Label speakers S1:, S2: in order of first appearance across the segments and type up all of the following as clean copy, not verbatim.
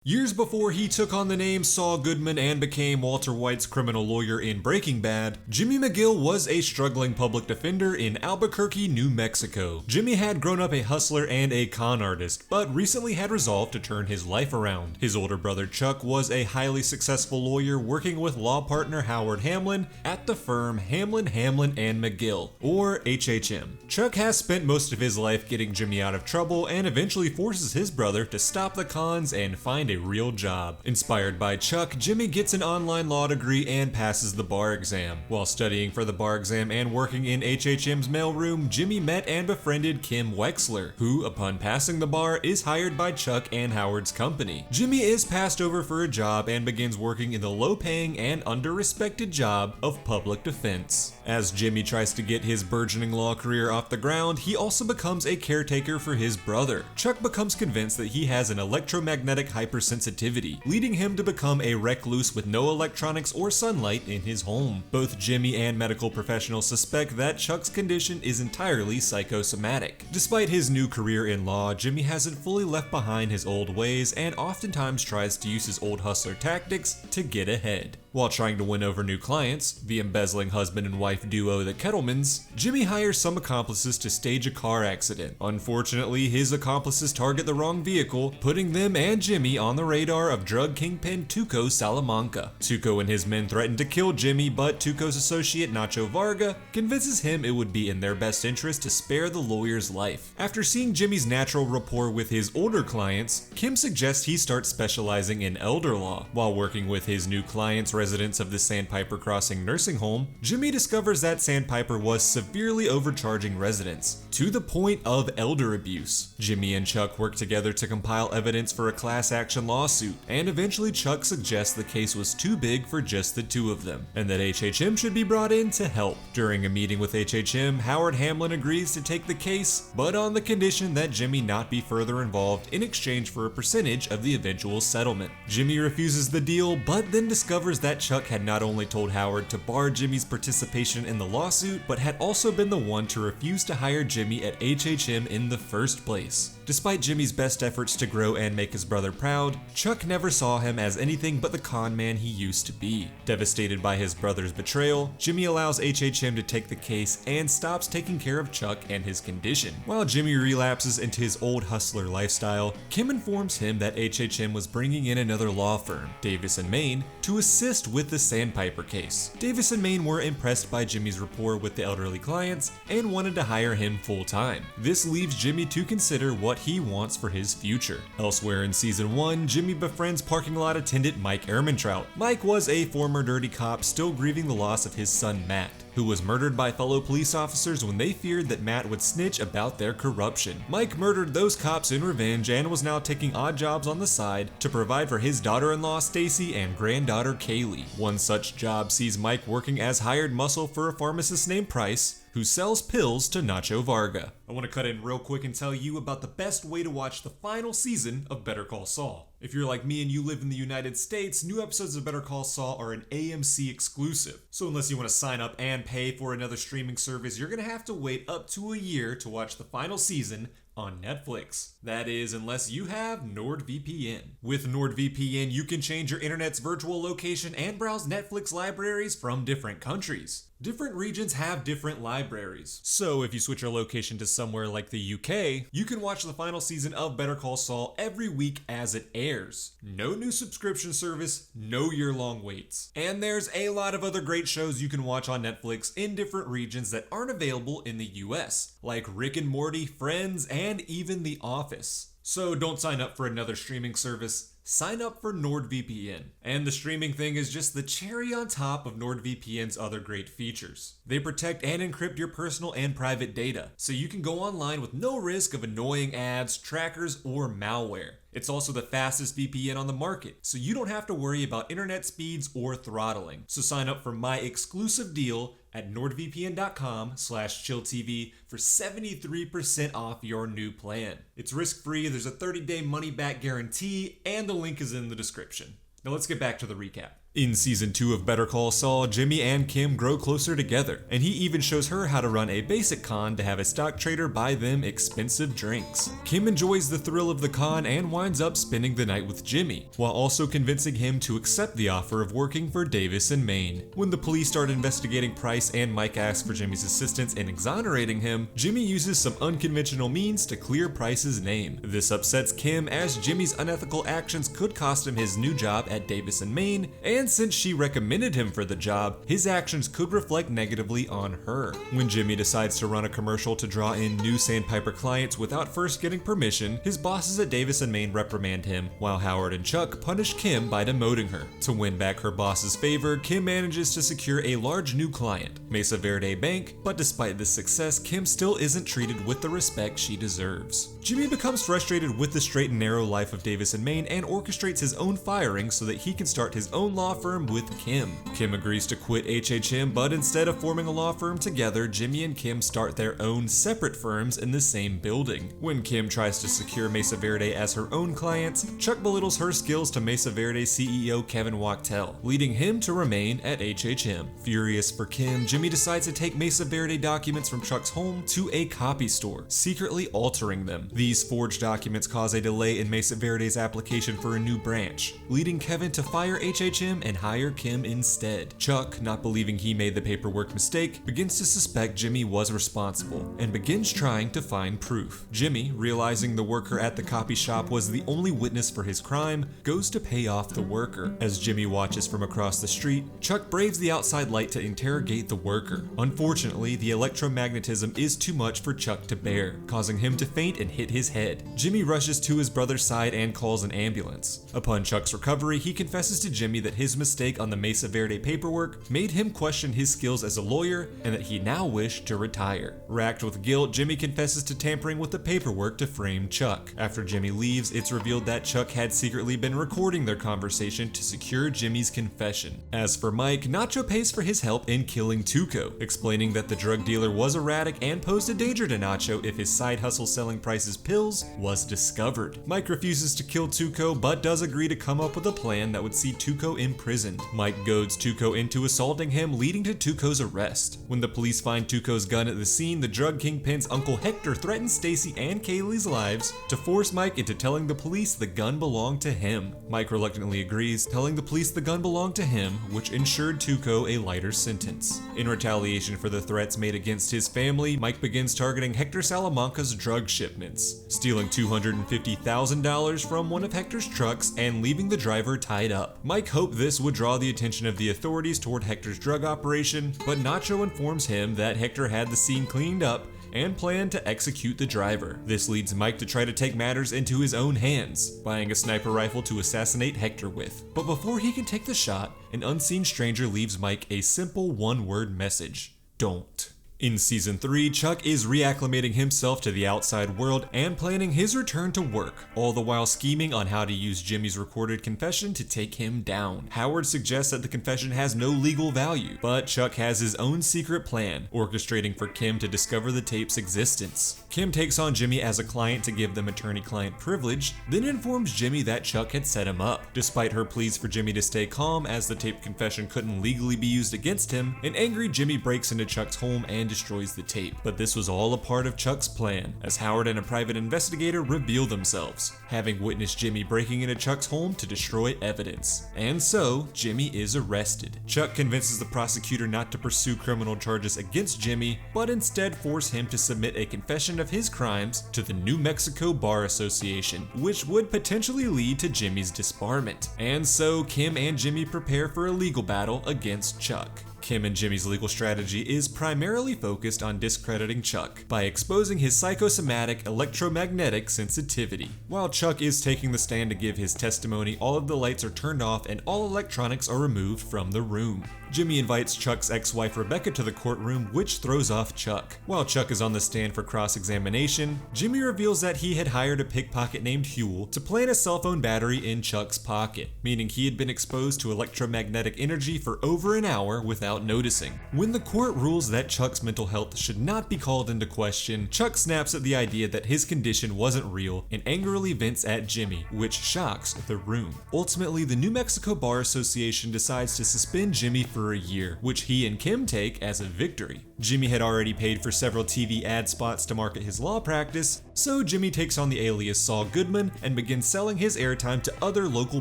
S1: Years before he took on the name Saul Goodman and became Walter White's criminal lawyer in Breaking Bad, Jimmy McGill was a struggling public defender in Albuquerque, New Mexico. Jimmy had grown up a hustler and a con artist, but recently had resolved to turn his life around. His older brother Chuck was a highly successful lawyer working with law partner Howard Hamlin at the firm Hamlin, and McGill, or HHM. Chuck has spent most of his life getting Jimmy out of trouble and eventually forces his brother to stop the cons and find a real job. Inspired by Chuck, Jimmy gets an online law degree and passes the bar exam. While studying for the bar exam and working in HHM's mailroom, Jimmy met and befriended Kim Wexler, who, upon passing the bar, is hired by Chuck and Howard's company. Jimmy is passed over for a job and begins working in the low-paying and under-respected job of public defense. As Jimmy tries to get his burgeoning law career off the ground, he also becomes a caretaker for his brother. Chuck becomes convinced that he has an electromagnetic hypersensitivity, leading him to become a recluse with no electronics or sunlight in his home. Both Jimmy and medical professionals suspect that Chuck's condition is entirely psychosomatic. Despite his new career in law, Jimmy hasn't fully left behind his old ways and oftentimes tries to use his old hustler tactics to get ahead. While trying to win over new clients, the embezzling husband and wife duo the Kettlemans, Jimmy hires some accomplices to stage a car accident. Unfortunately, his accomplices target the wrong vehicle, putting them and Jimmy on the radar of drug kingpin Tuco Salamanca. Tuco and his men threaten to kill Jimmy, but Tuco's associate Nacho Varga convinces him it would be in their best interest to spare the lawyer's life. After seeing Jimmy's natural rapport with his older clients, Kim suggests he start specializing in elder law. While working with his new clients, residents of the Sandpiper Crossing nursing home, Jimmy discovers that Sandpiper was severely overcharging residents, to the point of elder abuse. Jimmy and Chuck work together to compile evidence for a class action lawsuit, and eventually Chuck suggests the case was too big for just the two of them, and that HHM should be brought in to help. During a meeting with HHM, Howard Hamlin agrees to take the case, but on the condition that Jimmy not be further involved in exchange for a percentage of the eventual settlement. Jimmy refuses the deal, but then discovers that Chuck had not only told Howard to bar Jimmy's participation in the lawsuit, but had also been the one to refuse to hire Jimmy at HHM in the first place. Despite Jimmy's best efforts to grow and make his brother proud, Chuck never saw him as anything but the con man he used to be. Devastated by his brother's betrayal, Jimmy allows HHM to take the case and stops taking care of Chuck and his condition. While Jimmy relapses into his old hustler lifestyle, Kim informs him that HHM was bringing in another law firm, Davis and Main, to assist with the Sandpiper case. Davis and Main were impressed by Jimmy's rapport with the elderly clients and wanted to hire him full-time. This leaves Jimmy to consider what he wants for his future. Elsewhere in season 1, Jimmy befriends parking lot attendant Mike Ehrmantraut. Mike was a former dirty cop still grieving the loss of his son Matt, who was murdered by fellow police officers when they feared that Matt would snitch about their corruption. Mike murdered those cops in revenge and was now taking odd jobs on the side to provide for his daughter-in-law Stacey and granddaughter Kaylee. One such job sees Mike working as hired muscle for a pharmacist named Price, who sells pills to Nacho Varga. I want to cut in real quick and tell you about the best way to watch the final season of Better Call Saul. If you're like me and you live in the United States, new episodes of Better Call Saul are an AMC exclusive. So unless you want to sign up and pay for another streaming service, you're going to have to wait up to a year to watch the final season on Netflix. That is, unless you have NordVPN. With NordVPN, you can change your internet's virtual location and browse Netflix libraries from different countries. Different regions have different libraries. So if you switch your location to somewhere like the UK, you can watch the final season of Better Call Saul every week as it airs. No new subscription service, no year-long waits. And there's a lot of other great shows you can watch on Netflix in different regions that aren't available in the US, like Rick and Morty, Friends, and even The Office. So don't sign up for another streaming service, sign up for NordVPN. And the streaming thing is just the cherry on top of NordVPN's other great features. They protect and encrypt your personal and private data, so you can go online with no risk of annoying ads, trackers, or malware. It's also the fastest VPN on the market, so you don't have to worry about internet speeds or throttling. So sign up for my exclusive deal at nordvpn.com/chilltv for 73% off your new plan. It's risk-free, there's a 30-day money-back guarantee, and the link is in the description. Now let's get back to the recap. In season 2 of Better Call Saul, Jimmy and Kim grow closer together, and he even shows her how to run a basic con to have a stock trader buy them expensive drinks. Kim enjoys the thrill of the con and winds up spending the night with Jimmy, while also convincing him to accept the offer of working for Davis and Maine. When the police start investigating Price and Mike asks for Jimmy's assistance in exonerating him, Jimmy uses some unconventional means to clear Price's name. This upsets Kim, as Jimmy's unethical actions could cost him his new job at Davis and Maine, and since she recommended him for the job, his actions could reflect negatively on her. When Jimmy decides to run a commercial to draw in new Sandpiper clients without first getting permission, his bosses at Davis and Maine reprimand him, while Howard and Chuck punish Kim by demoting her. To win back her boss's favor, Kim manages to secure a large new client, Mesa Verde Bank, but despite this success, Kim still isn't treated with the respect she deserves. Jimmy becomes frustrated with the straight and narrow life of Davis and Maine and orchestrates his own firing so that he can start his own law firm with Kim. Kim agrees to quit HHM, but instead of forming a law firm together, Jimmy and Kim start their own separate firms in the same building. When Kim tries to secure Mesa Verde as her own clients, Chuck belittles her skills to Mesa Verde CEO Kevin Wachtel, leading him to remain at HHM. Furious for Kim, Jimmy decides to take Mesa Verde documents from Chuck's home to a copy store, secretly altering them. These forged documents cause a delay in Mesa Verde's application for a new branch, leading Kevin to fire HHM and hire Kim instead. Chuck, not believing he made the paperwork mistake, begins to suspect Jimmy was responsible and begins trying to find proof. Jimmy, realizing the worker at the copy shop was the only witness for his crime, goes to pay off the worker. As Jimmy watches from across the street, Chuck braves the outside light to interrogate the worker. Unfortunately, the electromagnetism is too much for Chuck to bear, causing him to faint and hit his head. Jimmy rushes to his brother's side and calls an ambulance. Upon Chuck's recovery, he confesses to Jimmy that his mistake on the Mesa Verde paperwork made him question his skills as a lawyer and that he now wished to retire. Racked with guilt, Jimmy confesses to tampering with the paperwork to frame Chuck. After Jimmy leaves, it's revealed that Chuck had secretly been recording their conversation to secure Jimmy's confession. As for Mike, Nacho pays for his help in killing Tuco, explaining that the drug dealer was erratic and posed a danger to Nacho if his side hustle selling Price's pills was discovered. Mike refuses to kill Tuco, but does agree to come up with a plan that would see Tuco imprisoned. Mike goads Tuco into assaulting him, leading to Tuco's arrest. When the police find Tuco's gun at the scene, the drug kingpin's Uncle Hector threatens Stacey and Kaylee's lives to force Mike into telling the police the gun belonged to him. Mike reluctantly agrees, telling the police the gun belonged to him, which ensured Tuco a lighter sentence. In retaliation for the threats made against his family, Mike begins targeting Hector Salamanca's drug shipments, stealing $250,000 from one of Hector's trucks and leaving the driver tied up. Mike hoped this would draw the attention of the authorities toward Hector's drug operation, but Nacho informs him that Hector had the scene cleaned up and planned to execute the driver. This leads Mike to try to take matters into his own hands, buying a sniper rifle to assassinate Hector with. But before he can take the shot, an unseen stranger leaves Mike a simple one-word message: don't. In season 3, Chuck is reacclimating himself to the outside world and planning his return to work, all the while scheming on how to use Jimmy's recorded confession to take him down. Howard suggests that the confession has no legal value, but Chuck has his own secret plan, orchestrating for Kim to discover the tape's existence. Kim takes on Jimmy as a client to give them attorney-client privilege, then informs Jimmy that Chuck had set him up. Despite her pleas for Jimmy to stay calm as the taped confession couldn't legally be used against him, an angry Jimmy breaks into Chuck's home and destroys the tape. But this was all a part of Chuck's plan, as Howard and a private investigator reveal themselves, having witnessed Jimmy breaking into Chuck's home to destroy evidence. And so, Jimmy is arrested. Chuck convinces the prosecutor not to pursue criminal charges against Jimmy, but instead force him to submit a confession of his crimes to the New Mexico Bar Association, which would potentially lead to Jimmy's disbarment. And so, Kim and Jimmy prepare for a legal battle against Chuck. Kim and Jimmy's legal strategy is primarily focused on discrediting Chuck by exposing his psychosomatic electromagnetic sensitivity. While Chuck is taking the stand to give his testimony, all of the lights are turned off and all electronics are removed from the room. Jimmy invites Chuck's ex-wife Rebecca to the courtroom, which throws off Chuck. While Chuck is on the stand for cross-examination, Jimmy reveals that he had hired a pickpocket named Huel to plant a cell phone battery in Chuck's pocket, meaning he had been exposed to electromagnetic energy for over an hour without without noticing. When the court rules that Chuck's mental health should not be called into question, Chuck snaps at the idea that his condition wasn't real and angrily vents at Jimmy, which shocks the room. Ultimately, the New Mexico Bar Association decides to suspend Jimmy for a year, which he and Kim take as a victory. Jimmy had already paid for several TV ad spots to market his law practice, so Jimmy takes on the alias Saul Goodman and begins selling his airtime to other local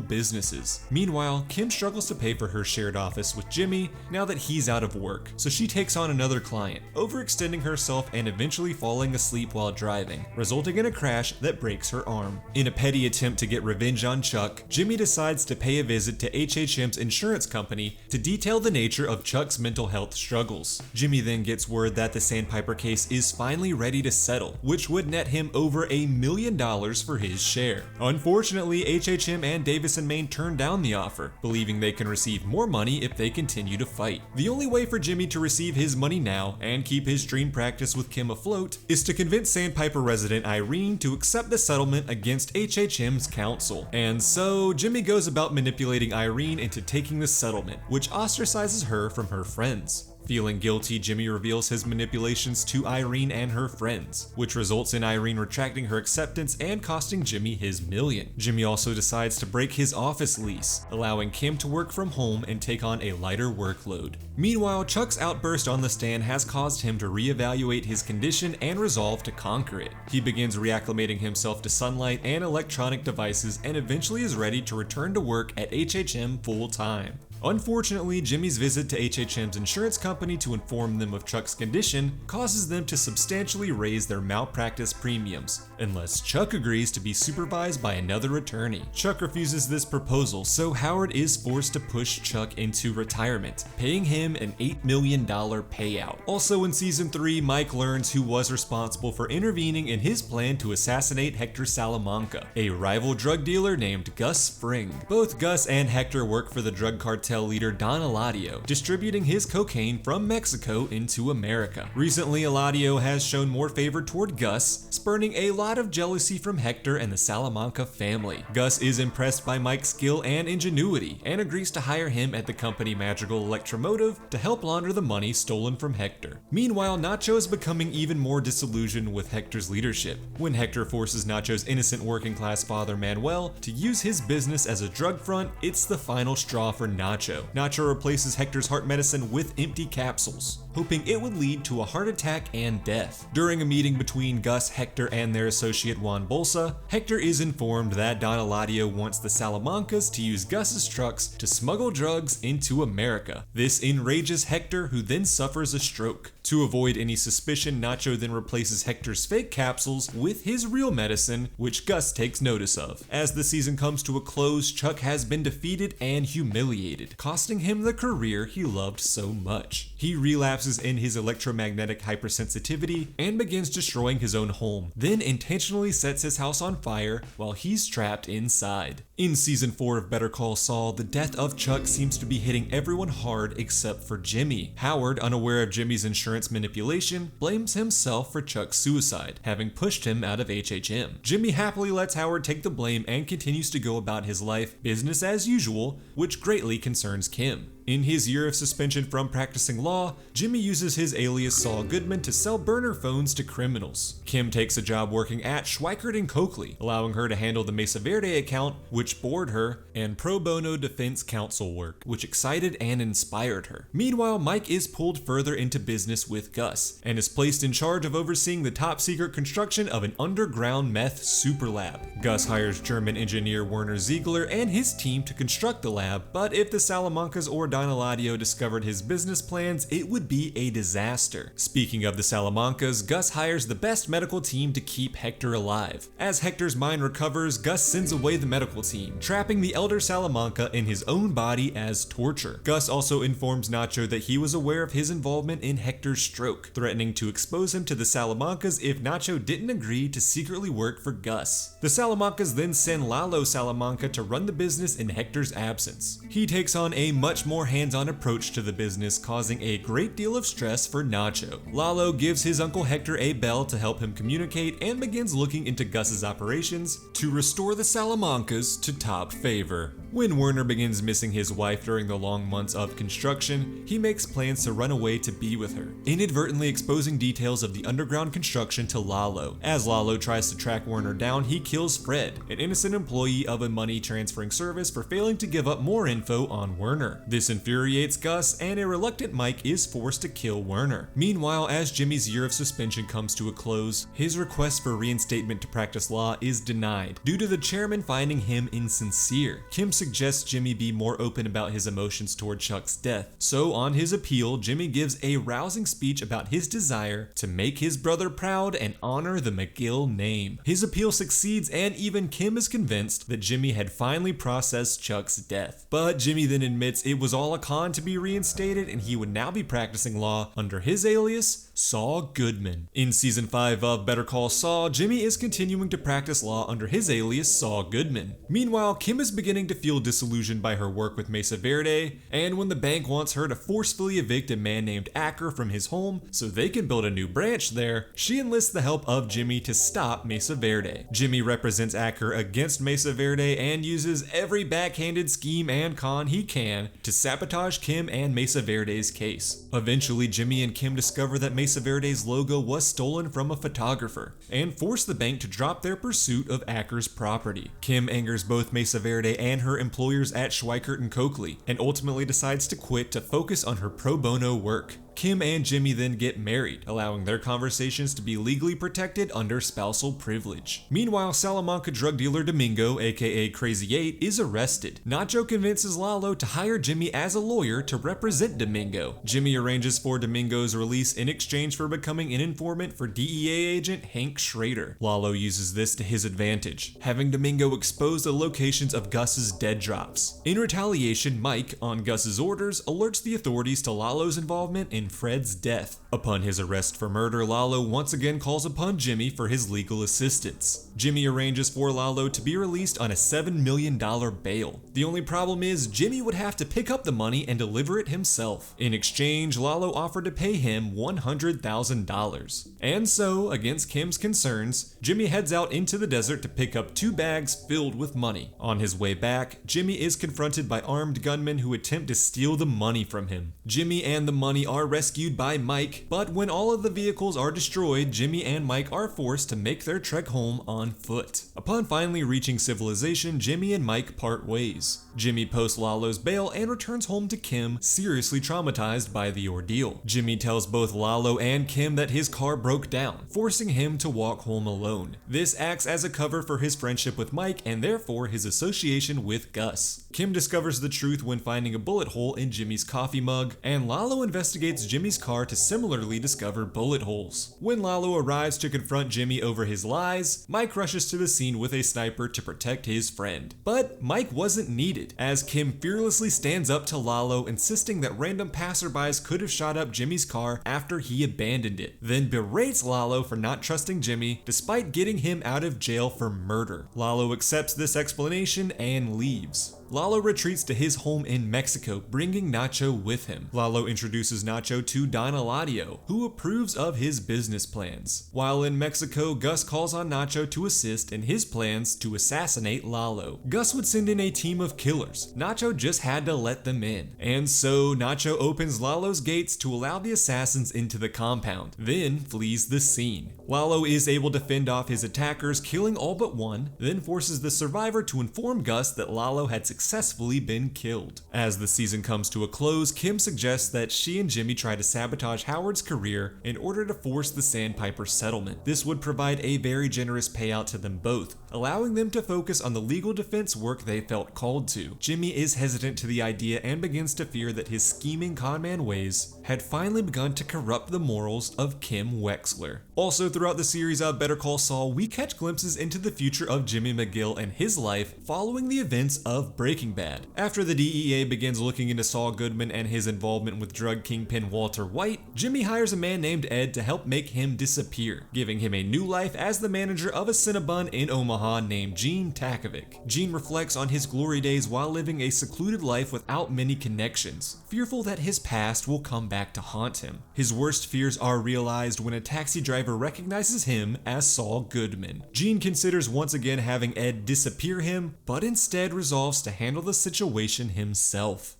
S1: businesses. Meanwhile, Kim struggles to pay for her shared office with Jimmy now that he's out of work, so she takes on another client, overextending herself and eventually falling asleep while driving, resulting in a crash that breaks her arm. In a petty attempt to get revenge on Chuck, Jimmy decides to pay a visit to HHM's insurance company to detail the nature of Chuck's mental health struggles. Jimmy then gets word that the Sandpiper case is finally ready to settle, which would net him over $1 million for his share. Unfortunately, HHM and Davis and Maine turn down the offer, believing they can receive more money if they continue to fight. The only way for Jimmy to receive his money now and keep his dream practice with Kim afloat is to convince Sandpiper resident Irene to accept the settlement against HHM's counsel. And so Jimmy goes about manipulating Irene into taking the settlement, which ostracizes her from her friends. Feeling guilty, Jimmy reveals his manipulations to Irene and her friends, which results in Irene retracting her acceptance and costing Jimmy his $1 million. Jimmy also decides to break his office lease, allowing Kim to work from home and take on a lighter workload. Meanwhile, Chuck's outburst on the stand has caused him to reevaluate his condition and resolve to conquer it. He begins reacclimating himself to sunlight and electronic devices and eventually is ready to return to work at HHM full time. Unfortunately, Jimmy's visit to HHM's insurance company to inform them of Chuck's condition causes them to substantially raise their malpractice premiums, unless Chuck agrees to be supervised by another attorney. Chuck refuses this proposal, so Howard is forced to push Chuck into retirement, paying him an $8 million payout. Also in season 3, Mike learns who was responsible for intervening in his plan to assassinate Hector Salamanca, a rival drug dealer named Gus Fring. Both Gus and Hector work for the drug cartel leader Don Eladio, distributing his cocaine from Mexico into America. Recently, Eladio has shown more favor toward Gus, spurning a lot of jealousy from Hector and the Salamanca family. Gus is impressed by Mike's skill and ingenuity and agrees to hire him at the company Magical Electromotive to help launder the money stolen from Hector. Meanwhile, Nacho is becoming even more disillusioned with Hector's leadership. When Hector forces Nacho's innocent working-class father Manuel to use his business as a drug front, it's the final straw for Nacho. Nacho replaces Hector's heart medicine with empty capsules, hoping it would lead to a heart attack and death. During a meeting between Gus, Hector, and their associate Juan Bolsa, Hector is informed that Don Eladio wants the Salamancas to use Gus's trucks to smuggle drugs into America. This enrages Hector, who then suffers a stroke. To avoid any suspicion, Nacho then replaces Hector's fake capsules with his real medicine, which Gus takes notice of. As the season comes to a close, Chuck has been defeated and humiliated, costing him the career he loved so much. He relapses in his electromagnetic hypersensitivity and begins destroying his own home, then intentionally sets his house on fire while he's trapped inside. In season 4 of Better Call Saul, the death of Chuck seems to be hitting everyone hard except for Jimmy. Howard, unaware of Jimmy's insurance manipulation, blames himself for Chuck's suicide, having pushed him out of HHM. Jimmy happily lets Howard take the blame and continues to go about his life business as usual, which greatly concerns Kim. In his year of suspension from practicing law, Jimmy uses his alias Saul Goodman to sell burner phones to criminals. Kim takes a job working at Schweikert & Coakley, allowing her to handle the Mesa Verde account, which bored her, and pro bono defense counsel work, which excited and inspired her. Meanwhile, Mike is pulled further into business with Gus, and is placed in charge of overseeing the top secret construction of an underground meth super lab. Gus hires German engineer Werner Ziegler and his team to construct the lab, but if the Salamancas or Don Eladio discovered his business plans, it would be a disaster. Speaking of the Salamancas, Gus hires the best medical team to keep Hector alive. As Hector's mind recovers, Gus sends away the medical team, trapping the elder Salamanca in his own body as torture. Gus also informs Nacho that he was aware of his involvement in Hector's stroke, threatening to expose him to the Salamancas if Nacho didn't agree to secretly work for Gus. The Salamancas then send Lalo Salamanca to run the business in Hector's absence. He takes on a much more hands-on approach to the business, causing a great deal of stress for Nacho. Lalo gives his uncle Hector a bell to help him communicate and begins looking into Gus's operations to restore the Salamancas to top favor. When Werner begins missing his wife during the long months of construction, he makes plans to run away to be with her, inadvertently exposing details of the underground construction to Lalo. As Lalo tries to track Werner down, he kills Fred, an innocent employee of a money transferring service, for failing to give up more info on Werner. This infuriates Gus, and a reluctant Mike is forced to kill Werner. Meanwhile, as Jimmy's year of suspension comes to a close, his request for reinstatement to practice law is denied due to the chairman finding him insincere. Kim suggests Jimmy be more open about his emotions toward Chuck's death, so on his appeal, Jimmy gives a rousing speech about his desire to make his brother proud and honor the McGill name. His appeal succeeds, and even Kim is convinced that Jimmy had finally processed Chuck's death. But Jimmy then admits it was all a con to be reinstated, and he would now be practicing law under his alias, Saul Goodman. In season 5 of Better Call Saul, Jimmy is continuing to practice law under his alias, Saul Goodman. Meanwhile, Kim is beginning to feel disillusioned by her work with Mesa Verde, and when the bank wants her to forcefully evict a man named Acker from his home so they can build a new branch there, she enlists the help of Jimmy to stop Mesa Verde. Jimmy represents Acker against Mesa Verde and uses every backhanded scheme and con he can to sabotage Kim and Mesa Verde's case. Eventually, Jimmy and Kim discover that Mesa Verde's logo was stolen from a photographer and force the bank to drop their pursuit of Acker's property. Kim angers both Mesa Verde and her employers at Schweikert and Coakley, and ultimately decides to quit to focus on her pro bono work. Kim and Jimmy then get married, allowing their conversations to be legally protected under spousal privilege. Meanwhile, Salamanca drug dealer Domingo, aka Crazy 8, is arrested. Nacho convinces Lalo to hire Jimmy as a lawyer to represent Domingo. Jimmy arranges for Domingo's release in exchange for becoming an informant for DEA agent Hank Schrader. Lalo uses this to his advantage, having Domingo expose the locations of Gus's dead drops. In retaliation, Mike, on Gus's orders, alerts the authorities to Lalo's involvement in Fred's death. Upon his arrest for murder, Lalo once again calls upon Jimmy for his legal assistance. Jimmy arranges for Lalo to be released on a $7 million bail. The only problem is Jimmy would have to pick up the money and deliver it himself. In exchange, Lalo offered to pay him $100,000. And so, against Kim's concerns, Jimmy heads out into the desert to pick up 2 bags filled with money. On his way back, Jimmy is confronted by armed gunmen who attempt to steal the money from him. Jimmy and the money are rescued by Mike, but when all of the vehicles are destroyed, Jimmy and Mike are forced to make their trek home on foot. Upon finally reaching civilization, Jimmy and Mike part ways. Jimmy posts Lalo's bail and returns home to Kim, seriously traumatized by the ordeal. Jimmy tells both Lalo and Kim that his car broke down, forcing him to walk home alone. This acts as a cover for his friendship with Mike and therefore his association with Gus. Kim discovers the truth when finding a bullet hole in Jimmy's coffee mug, and Lalo investigates Jimmy's car to similarly discover bullet holes. When Lalo arrives to confront Jimmy over his lies, Mike rushes to the scene with a sniper to protect his friend. But Mike wasn't needed, as Kim fearlessly stands up to Lalo, insisting that random passerbys could have shot up Jimmy's car after he abandoned it, then berates Lalo for not trusting Jimmy despite getting him out of jail for murder. Lalo accepts this explanation and leaves. Lalo retreats to his home in Mexico, bringing Nacho with him. Lalo introduces Nacho to Don Eladio, who approves of his business plans. While in Mexico, Gus calls on Nacho to assist in his plans to assassinate Lalo. Gus would send in a team of killers. Nacho just had to let them in. And so Nacho opens Lalo's gates to allow the assassins into the compound, then flees the scene. Lalo is able to fend off his attackers, killing all but one, then forces the survivor to inform Gus that Lalo had successfully been killed. As the season comes to a close, Kim suggests that she and Jimmy try to sabotage Howard's career in order to force the Sandpiper settlement. This would provide a very generous payout to them both, allowing them to focus on the legal defense work they felt called to. Jimmy is hesitant to the idea and begins to fear that his scheming conman ways had finally begun to corrupt the morals of Kim Wexler. Also, throughout the series of Better Call Saul, we catch glimpses into the future of Jimmy McGill and his life following the events of Breaking Bad. After the DEA begins looking into Saul Goodman and his involvement with drug kingpin Walter White, Jimmy hires a man named Ed to help make him disappear, giving him a new life as the manager of a Cinnabon in Omaha named Gene Takovic. Gene reflects on his glory days while living a secluded life without many connections, fearful that his past will come back to haunt him. His worst fears are realized when a taxi driver recognizes him as Saul Goodman. Gene considers once again having Ed disappear him, but instead resolves to handle the situation himself.